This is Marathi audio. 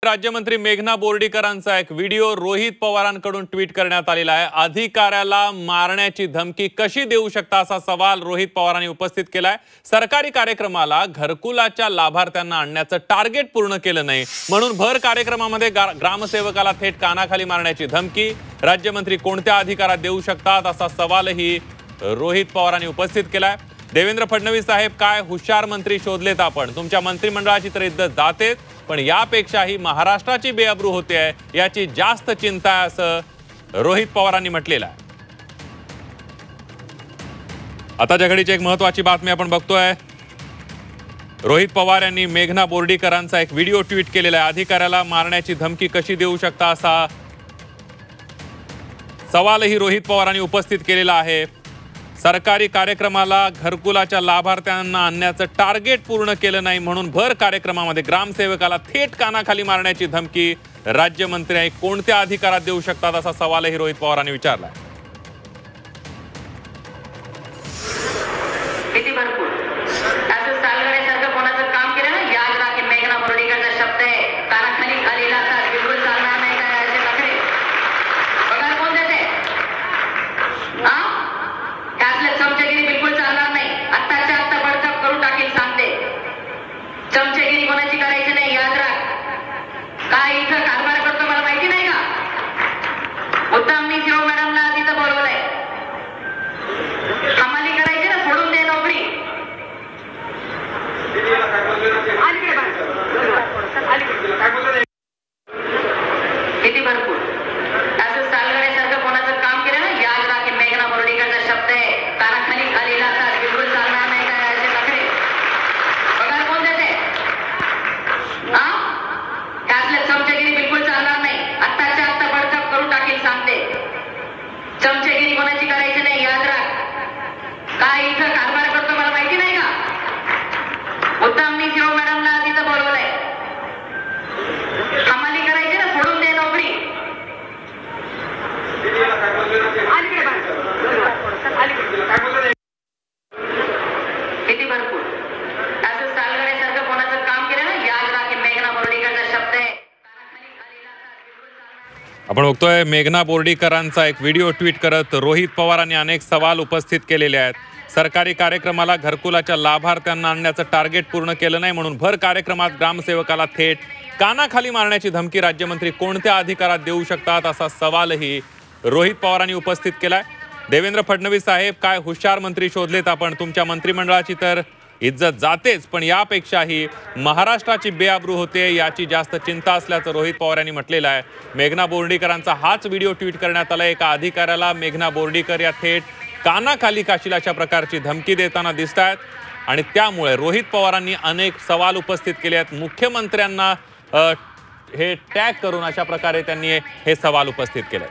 राज्यमंत्री मेघना बोर्डीकरांचा एक व्हिडिओ रोहित पवारांकडून ट्विट करण्यात आलेला आहे। अधिकाऱ्याला मारण्याची धमकी कशी देऊ शकता असा सवाल रोहित पवारांनी उपस्थित केलाय। सरकारी कार्यक्रमाला घरकुलाच्या लाभार्थ्यांना आणण्याचं टार्गेट पूर्ण केलं नाही म्हणून भर कार्यक्रमामध्ये ग्रामसेवकाला थेट कानाखाली मारण्याची धमकी राज्यमंत्री कोणत्या अधिकारात देऊ शकतात असा सवालही रोहित पवारांनी उपस्थित केलाय। देवेंद्र फडणवीस साहेब, काय हुशार मंत्री शोधलेत आपण, तुमच्या मंत्रिमंडळाची तर इज्जत जातेच पण यापेक्षाही महाराष्ट्राची बेअब्रू होते आहे याची जास्त चिंता आहे असं रोहित पवारांनी म्हटलेलं आहे। आताच्या घडीची एक महत्त्वाची बातमी आपण बघतोय। रोहित पवार यांनी मेघना बोर्डीकरांचा एक व्हिडिओ ट्विट केलेला आहे। अधिकाऱ्याला मारण्याची धमकी कशी देऊ शकता असा सवालही रोहित पवारांनी उपस्थित केलेला आहे। सरकारी कार्यक्रमाला घरकुलाच्या लाभार्थ्यांना आणण्याचं टार्गेट पूर्ण केलं नाही म्हणून भर कार्यक्रमामध्ये ग्रामसेवकाला थेट कानाखाली मारण्याची धमकी राज्यमंत्री कोणत्या अधिकारात देऊ शकतात असा सवालही रोहित पवारांनी विचारला। किती भरपूर असं सालगड्यासारखं कोणाचं काम केलं ना, याद राखी मेघना बोर्डीकरचा शब्द आहे, कानाखाली खालीला असा बिलकुल चालणार नाही काय असे नखरे पगार कोण देते? त्यातले चमचेगिरी बिलकुल चालणार नाही। आत्ताच्या आत्ता बडकप करून टाकील सांगते। चमचेगिरी कोणाची करायची नाही, याद राख। काय इथं कारभार करतो मला माहिती नाही का? उत्तम मी शिव मॅडमला तिथं बोलवलंय, हमाली करायची ना, सोडून दे नोकरी। किती भरपूर असं सालगड्यासारखं कोणाचं काम केलं ना, याद राखी मेघना बोर्डीकरचा शब्द आहे, कानाखाली खालीला असा बिलकुल चालणार नाही काय असे नखरे पगार कोण देते? त्यातले चमचेगिरी बिलकुल चालणार नाही। आत्ताच्या आत्ता बडकप करून टाकील सांगते। चमचेगिरी कोणाची करायची नाही, याद राख। काय इथं कारभार करतो मला माहिती नाही का? उत्तम मी शिव मॅडमला तिथं बोलवलंय, हमाली करायची ना, सोडून दे नोकरी। किती भरपूर असं सालगड्यासारखं कोणाचं काम केलं ना, याद राखी मेघना बोर्डीकरचा शब्द आहे। आपण बघतोय मेघना बोर्डीकरांचा एक व्हिडिओ ट्विट करत रोहित पवारांनी अनेक सवाल उपस्थित केलेले आहेत। सरकारी कार्यक्रमाला घरकुलाच्या लाभार्थ्यांना आणण्याचं टार्गेट पूर्ण केलं नाही म्हणून भर कार्यक्रमात ग्रामसेवकाला थेट कानाखाली मारण्याची धमकी राज्यमंत्री कोणत्या अधिकारात देऊ शकतात असा सवालही रोहित पवारांनी उपस्थित केलाय। देवेंद्र फडणवीस साहेब, काय हुशार मंत्री शोधलेत आपण, तुमच्या मंत्रिमंडळाची तर इज्जत जातेच पण यापेक्षाही महाराष्ट्राची बेअब्रू होते याची जास्त चिंता असल्याचं रोहित पवार यांनी म्हटलेलं आहे। मेघना बोर्डीकरांचा हाच व्हिडिओ ट्विट करण्यात आला। एका अधिकाऱ्याला मेघना बोर्डीकर या थेट कानाखाली काशील अशा प्रकारची धमकी देताना दिसत आहेत आणि त्यामुळे रोहित पवारांनी अनेक सवाल उपस्थित केले आहेत। मुख्यमंत्र्यांना हे टॅग करून अशा प्रकारे त्यांनी हे सवाल उपस्थित केले।